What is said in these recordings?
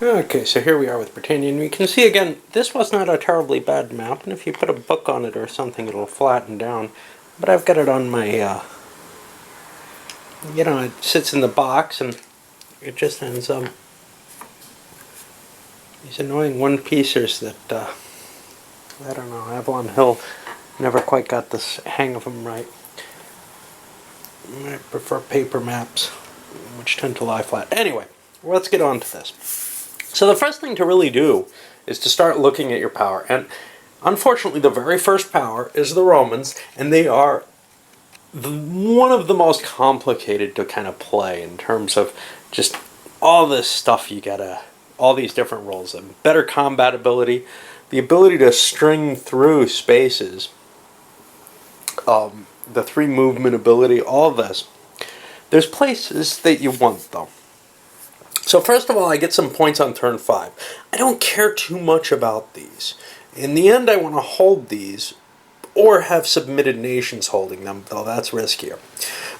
Okay, so here we are with Britannia, and we can see again, this was not a terribly bad map, and if you put a book on it or something, it'll flatten down. But I've got it on my, it sits in the box, and it just ends up these annoying one-piecers that, I don't know, Avalon Hill never quite got this hang of them right. I prefer paper maps, which tend to lie flat. Anyway, let's get on to this. So the first thing to really do is to start looking at your power. And unfortunately, the very first power is the Romans, and they are one of the most complicated to kind of play in terms of just all this stuff you gotta, all these different roles. Better combat ability, the ability to string through spaces, the 3 movement ability, all this. There's places that you want though. So first of all, I get some points on turn 5. I don't care too much about these. In the end, I want to hold these, or have submitted nations holding them, though that's riskier.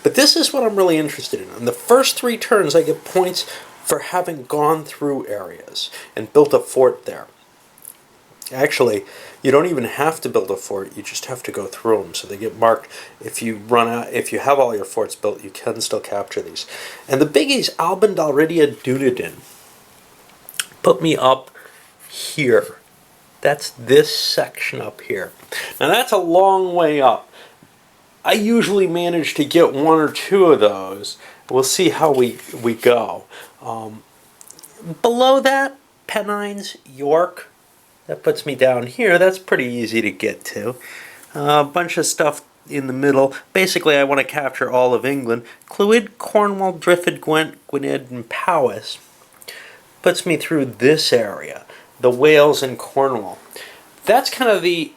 But this is what I'm really interested in. In the first 3 turns, I get points for having gone through areas and built a fort there. Actually, you don't even have to build a fort, you just have to go through them. So they get marked. If you run out, if you have all your forts built, you can still capture these. And the biggies, Alban Dalridia Dunedin, put me up here. That's this section up here. Now that's a long way up. I usually manage to get 1 or 2 of those. We'll see how we go. Below that, Pennines, York. That puts me down here. That's pretty easy to get to. A bunch of stuff in the middle. Basically, I want to capture all of England. Clwyd, Cornwall, Driffyd, Gwent, Gwynedd, and Powys. Puts me through this area. The Wales and Cornwall. That's kind of the...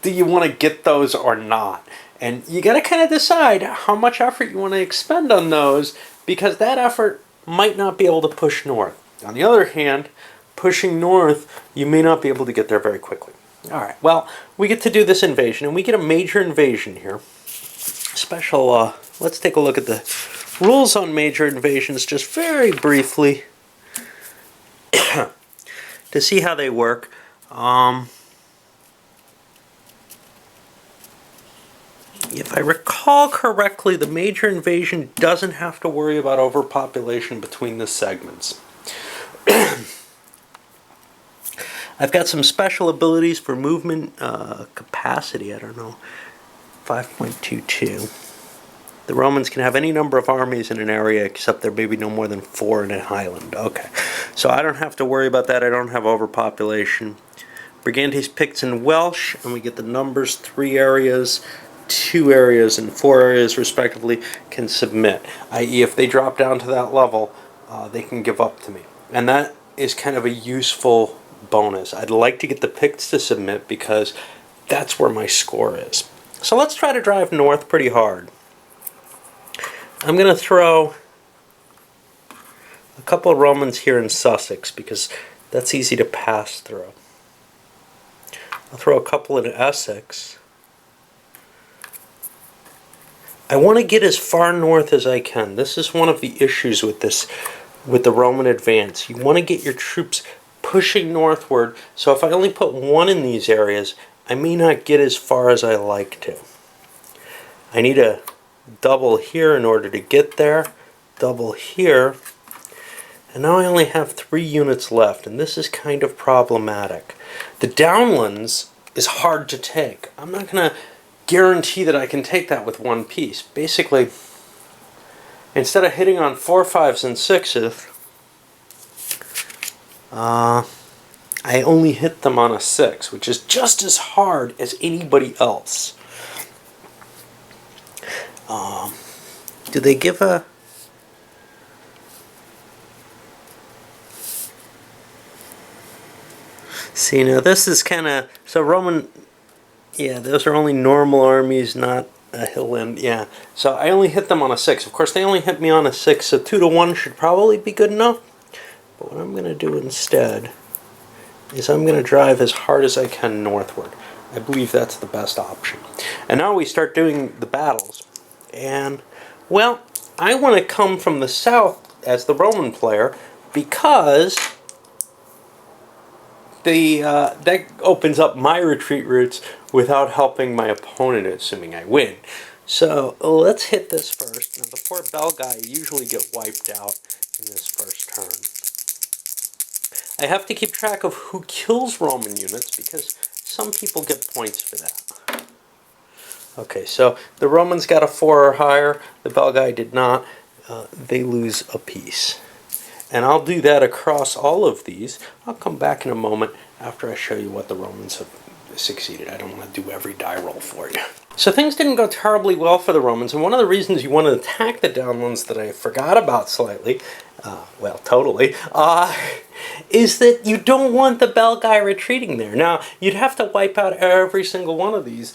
Do you want to get those or not? And you got to kind of decide how much effort you want to expend on those, because that effort might not be able to push north. On the other hand, pushing north, you may not be able to get there very quickly. Alright, well, we get to do this invasion, and we get a major invasion here. Special, let's take a look at the rules on major invasions just very briefly to see how they work. If I recall correctly, the major invasion doesn't have to worry about overpopulation between the segments. I've got some special abilities for movement capacity, I don't know, 5.22. The Romans can have any number of armies in an area except there may be no more than 4 in a highland. Okay, so I don't have to worry about that. I don't have overpopulation. Brigantes, Picts, and Welsh, and we get the numbers, 3 areas, 2 areas, and 4 areas respectively can submit. I.e., if they drop down to that level, they can give up to me. And that is kind of a useful bonus. I'd like to get the Picts to submit because that's where my score is. So let's try to drive north pretty hard. I'm going to throw a couple of Romans here in Sussex because that's easy to pass through. I'll throw a couple in Essex. I want to get as far north as I can. This is one of the issues with this, with the Roman advance. You want to get your troops pushing northward, so if I only put 1 in these areas, I may not get as far as I like to. I need a double here in order to get there, double here, and now I only have 3 units left, and this is kind of problematic. The downlands is hard to take. I'm not going to guarantee that I can take that with 1 piece. Basically, instead of hitting on 4, 5s, and 6s, I only hit them on a 6, which is just as hard as anybody else. Do they give a... See, now this is kind of... So Roman... Yeah, those are only normal armies, not a hill end. Yeah, so I only hit them on a 6. Of course, they only hit me on a 6, so 2 to 1 should probably be good enough. But what I'm going to do instead is I'm going to drive as hard as I can northward. I believe that's the best option. And now we start doing the battles. And, well, I want to come from the south as the Roman player because that opens up my retreat routes without helping my opponent, assuming I win. So let's hit this first. Now the poor Belgae usually get wiped out in this first turn. I have to keep track of who kills Roman units because some people get points for that. Okay, so the Romans got a 4 or higher. The Belgae did not. They lose a piece. And I'll do that across all of these. I'll come back in a moment after I show you what the Romans have succeeded. I don't want to do every die roll for you. So things didn't go terribly well for the Romans, and one of the reasons you want to attack the downlands that I forgot about slightly, well, totally, is that you don't want the Belgae retreating there. Now, you'd have to wipe out every single one of these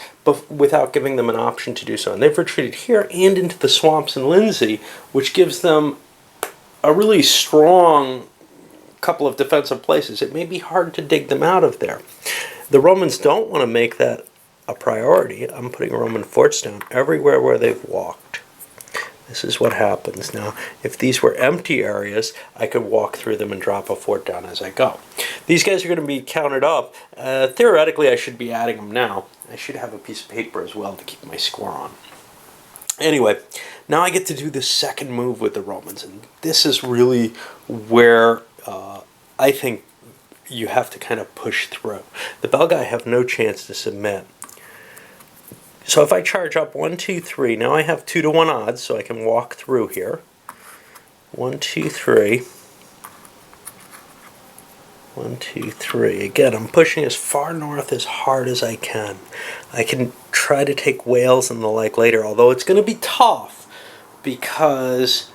without giving them an option to do so. And they've retreated here and into the swamps in Lindsey, which gives them a really strong couple of defensive places. It may be hard to dig them out of there. The Romans don't want to make that a priority. I'm putting Roman forts down everywhere where they've walked. This is what happens. Now, if these were empty areas, I could walk through them and drop a fort down as I go. These guys are going to be counted up. Theoretically, I should be adding them now. I should have a piece of paper as well to keep my score on. Anyway, now I get to do the second move with the Romans, and this is really where I think you have to kind of push through. The Belgae have no chance to submit. So if I charge up 1, 2, 3, now I have 2 to 1 odds, so I can walk through here. 1, 2, 3. 1, 2, 3. Again, I'm pushing as far north as hard as I can. I can try to take Wales and the like later, although it's going to be tough because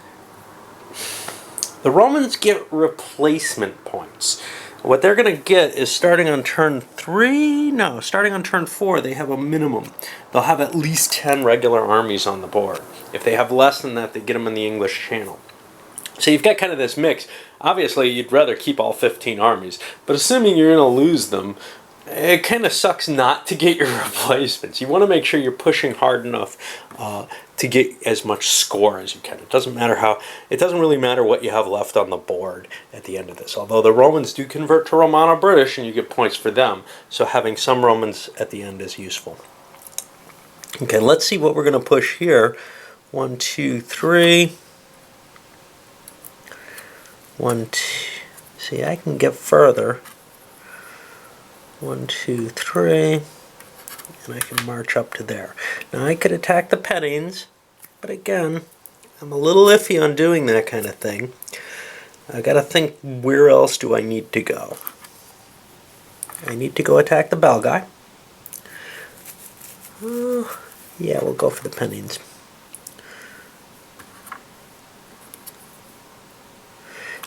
the Romans get replacement points. What they're going to get is starting on turn 3, no, starting on turn 4, they have a minimum. They'll have at least 10 regular armies on the board. If they have less than that, they get them in the English Channel. So you've got kind of this mix. Obviously, you'd rather keep all 15 armies, but assuming you're going to lose them, it kind of sucks not to get your replacements. You want to make sure you're pushing hard enough to get as much score as you can. It doesn't really matter what you have left on the board at the end of this. Although the Romans do convert to Romano-British and you get points for them, so having some Romans at the end is useful. Okay, let's see what we're going to push here. 1, 2, 3. 1, 2. See, I can get further. 1, 2, 3. And I can march up to there. Now I could attack the Pennines, but again, I'm a little iffy on doing that kind of thing. I gotta think, where else do I need to go? I need to go attack the Belgae. Yeah, we'll go for the Pennines.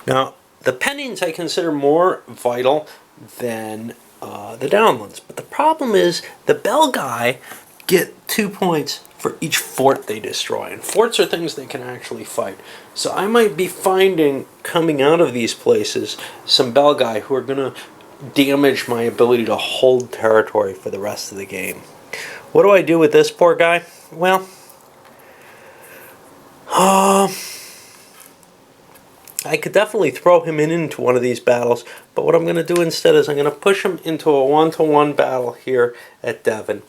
Now, the Pennines I consider more vital than the downlands. But the problem is the Belgae get 2 points for each fort they destroy. And forts are things they can actually fight. So I might be finding, coming out of these places, some Belgae who are going to damage my ability to hold territory for the rest of the game. What do I do with this poor guy? Well, I could definitely throw him into one of these battles, but what I'm going to do instead is I'm going to push him into a 1-to-1 battle here at Devon.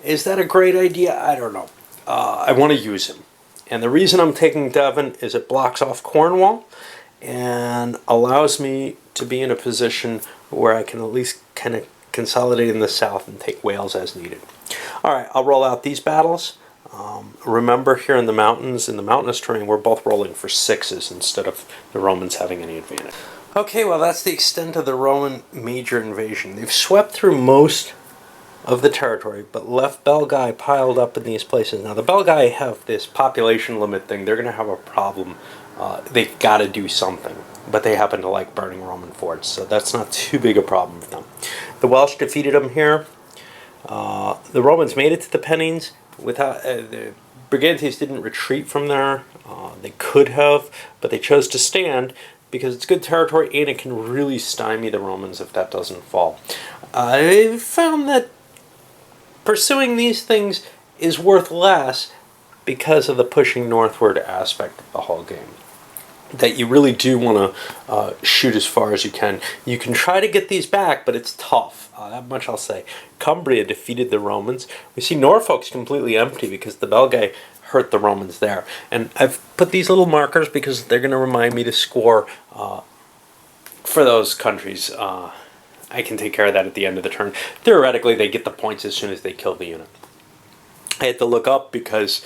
Is that a great idea? I don't know. I want to use him. And the reason I'm taking Devon is it blocks off Cornwall and allows me to be in a position where I can at least kind of consolidate in the south and take Wales as needed. Alright, I'll roll out these battles. Remember, here in the mountains, in the mountainous terrain, we're both rolling for 6s instead of the Romans having any advantage. Okay, well, that's the extent of the Roman major invasion. They've swept through most of the territory, but left Belgae piled up in these places. Now, the Belgae have this population limit thing. They're going to have a problem. They've got to do something, but they happen to like burning Roman forts, so that's not too big a problem for them. The Welsh defeated them here. The Romans made it to the Pennines. Without the Brigantes didn't retreat from there. They could have, but they chose to stand because it's good territory and it can really stymie the Romans if that doesn't fall. I found that pursuing these things is worth less because of the pushing northward aspect of the whole game. that you really do want to shoot as far as you can. You can try to get these back, but it's tough. That much I'll say. Cumbria defeated the Romans. We see Norfolk's completely empty because the Belgae hurt the Romans there. And I've put these little markers because they're going to remind me to score for those countries. I can take care of that at the end of the turn. Theoretically, they get the points as soon as they kill the unit. I had to look up because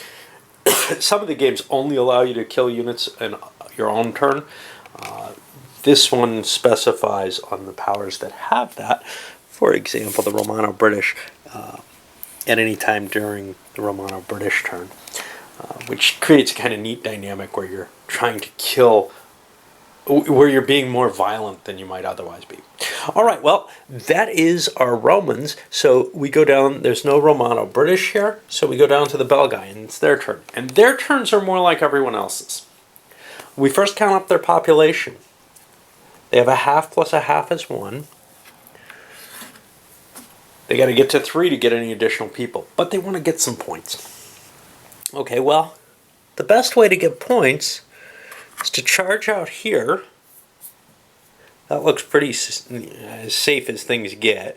some of the games only allow you to kill units in your own turn. This one specifies on the powers that have that. For example, the Romano-British at any time during the Romano-British turn, which creates a kind of neat dynamic where you're trying to kill, where you're being more violent than you might otherwise be. All right, well, that is our Romans. So we go down, there's no Romano-British here, so we go down to the Belgae, and it's their turn. And their turns are more like everyone else's. We first count up their population. They have a half plus a half is 1. They got to get to 3 to get any additional people, but they want to get some points. Okay, well, the best way to get points is to charge out here. That looks pretty as safe as things get.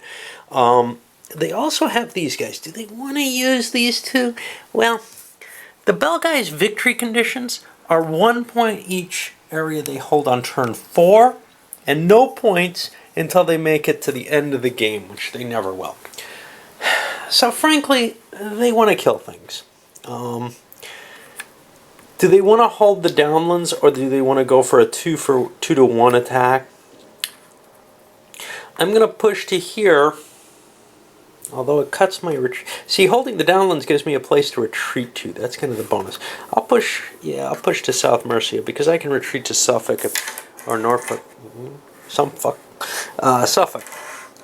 They also have these guys. Do they want to use these two? Well, the Belgae's victory conditions are 1 point each area they hold on turn 4, and no points until they make it to the end of the game, which they never will. So frankly, they want to kill things. Do they want to hold the downlands, or do they want to go for a 2-to-1 attack? I'm going to push to here, although it cuts my retreat. See, holding the downlands gives me a place to retreat to. That's kind of the bonus. I'll push to South Mercia because I can retreat to Suffolk or Norfolk, Suffolk.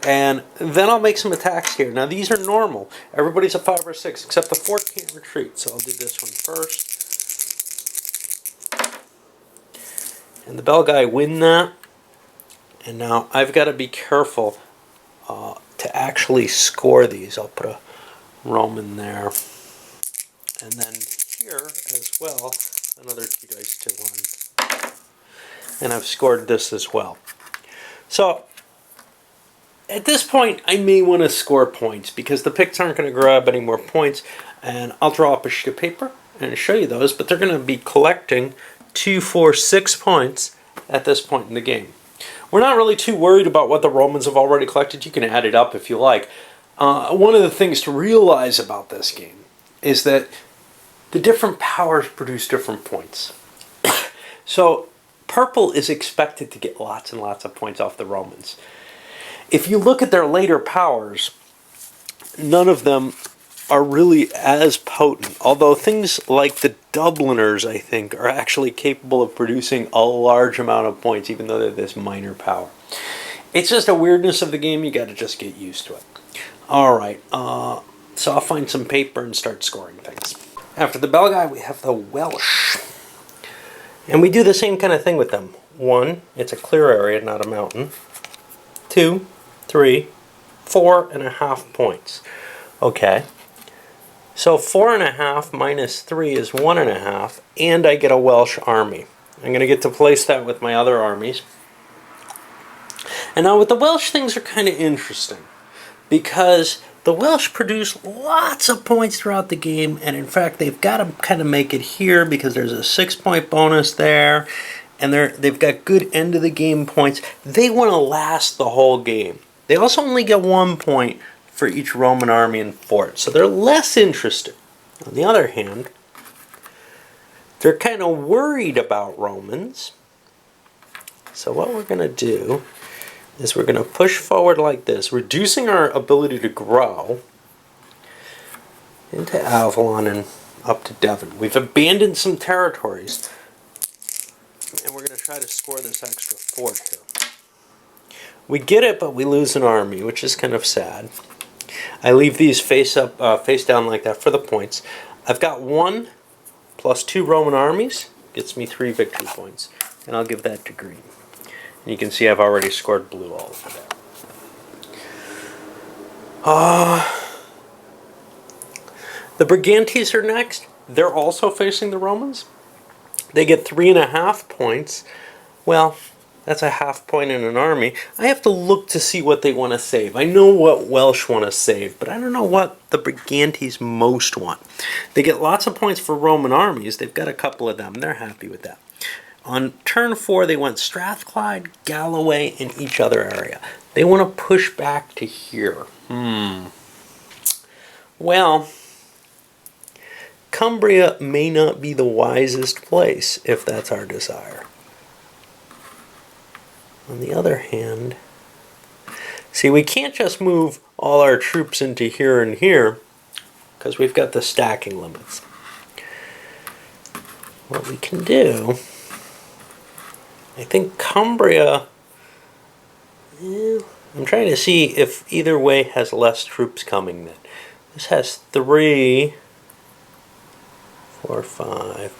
And then I'll make some attacks here. Now these are normal. Everybody's a 5 or 6, except the fort can't retreat. So I'll do this one first. And the Belgae win that. And now I've got to be careful to actually score these. I'll put a Roman there. And then here as well, another 2 dice to 1. And I've scored this as well. So at this point, I may want to score points because the Picts aren't going to grab any more points. And I'll draw up a sheet of paper and show you those, but they're going to be collecting 2, 4, 6 points at this point in the game. We're not really too worried about what the Romans have already collected. You can add it up if you like. One of the things to realize about this game is that the different powers produce different points. So purple is expected to get lots and lots of points off the Romans. If you look at their later powers, none of them are really as potent, although things like the Dubliners, I think, are actually capable of producing a large amount of points, even though they're this minor power. It's just a weirdness of the game. You got to just get used to it. All right, so I'll find some paper and start scoring things. After the Belgae, we have the Welsh. And we do the same kind of thing with them. 1, it's a clear area, not a mountain. 2, 3, 4.5 points. Okay. So 4.5 minus 3 is 1.5, and I get a Welsh army. I'm going to get to place that with my other armies. And now with the Welsh, things are kind of interesting because the Welsh produce lots of points throughout the game, and in fact, they've got to kind of make it here because there's a 6-point bonus there, and they've got good end of the game points. They want to last the whole game. They also only get 1 point for each Roman army and fort, so they're less interested. On the other hand, they're kind of worried about Romans. So what we're going to do is we're going to push forward like this, reducing our ability to grow into Avalon and up to Devon. We've abandoned some territories, and we're going to try to score this extra fort here. We get it, but we lose an army, which is kind of sad. I leave these face down like that for the points. I've got 1 plus 2 Roman armies, gets me 3 victory points, and I'll give that to green. And you can see I've already scored blue all over there. The Brigantes are next. They're also facing the Romans. They get 3.5 points. Well, that's a half point in an army. I have to look to see what they want to save. I know what Welsh want to save, but I don't know what the Brigantes most want. They get lots of points for Roman armies. They've got a couple of them. They're happy with that. On turn 4, they want Strathclyde, Galloway, and each other area. They want to push back to here. Well, Cumbria may not be the wisest place if that's our desire. On the other hand, see, we can't just move all our troops into here and here because we've got the stacking limits. What we can do, I think Cumbria, I'm trying to see if either way has less troops coming then. This has 3, 4, 5.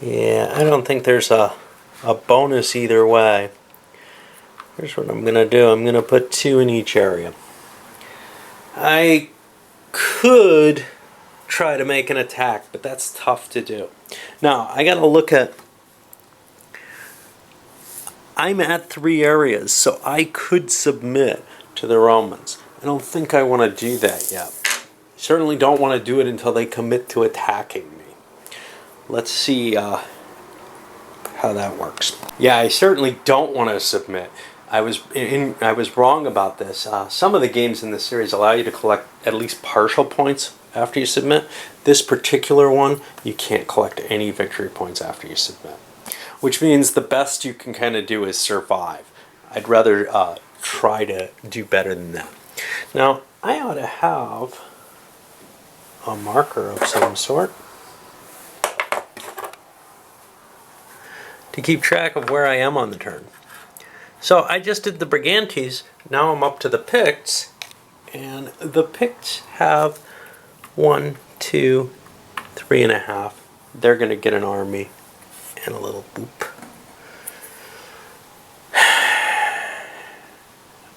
Yeah, I don't think there's a bonus either way. Here's what I'm going to do. I'm going to put 2 in each area. I could try to make an attack, but that's tough to do. Now, I got to look at... I'm at 3 areas, so I could submit to the Romans. I don't think I want to do that yet. Certainly don't want to do it until they commit to attacking me. Let's see how that works. Yeah, I certainly don't want to submit. I was wrong about this. Some of the games in this series allow you to collect at least partial points after you submit. This particular one, you can't collect any victory points after you submit, which means the best you can kind of do is survive. I'd rather try to do better than that. Now, I ought to have a marker of some sort to keep track of where I am on the turn. So I just did the Brigantes, now I'm up to the Picts, and the Picts have 1, 2, 3.5. They're going to get an army and a little boop.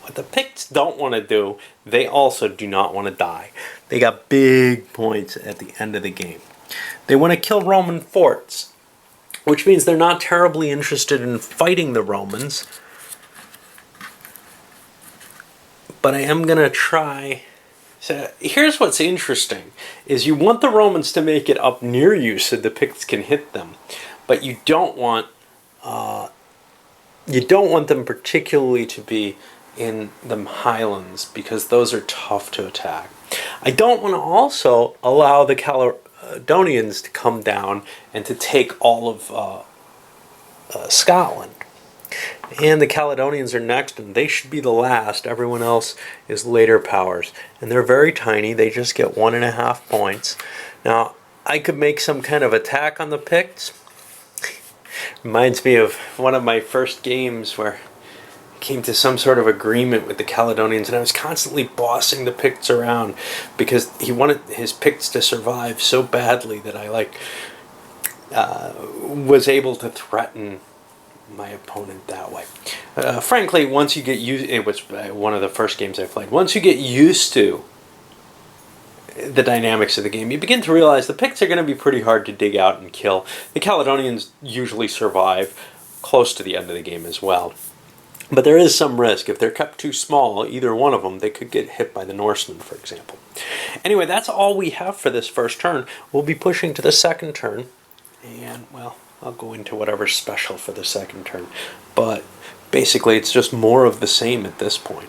What the Picts don't want to do, they also do not want to die. They got big points at the end of the game. They want to kill Roman forts, which means they're not terribly interested in fighting the Romans. But I am going to try. So here's what's interesting, is you want the Romans to make it up near you so the Picts can hit them. But you don't want them particularly to be in the highlands because those are tough to attack. I don't want to also allow the Caledonians to come down and to take all of Scotland. And the Caledonians are next, and they should be the last. Everyone else is later powers. And they're very tiny. They just get 1.5 points. Now, I could make some kind of attack on the Picts. Reminds me of one of my first games where I came to some sort of agreement with the Caledonians, and I was constantly bossing the Picts around because he wanted his Picts to survive so badly that I was able to threaten my opponent that way. Frankly, once you get used, it was one of the first games I played. Once you get used to the dynamics of the game, you begin to realize the Picts are going to be pretty hard to dig out and kill. The Caledonians usually survive close to the end of the game as well. But there is some risk. If they're kept too small, either one of them, they could get hit by the Norsemen, for example. Anyway, that's all we have for this first turn. We'll be pushing to the second turn, and, well, I'll go into whatever's special for the second turn. But basically, it's just more of the same at this point.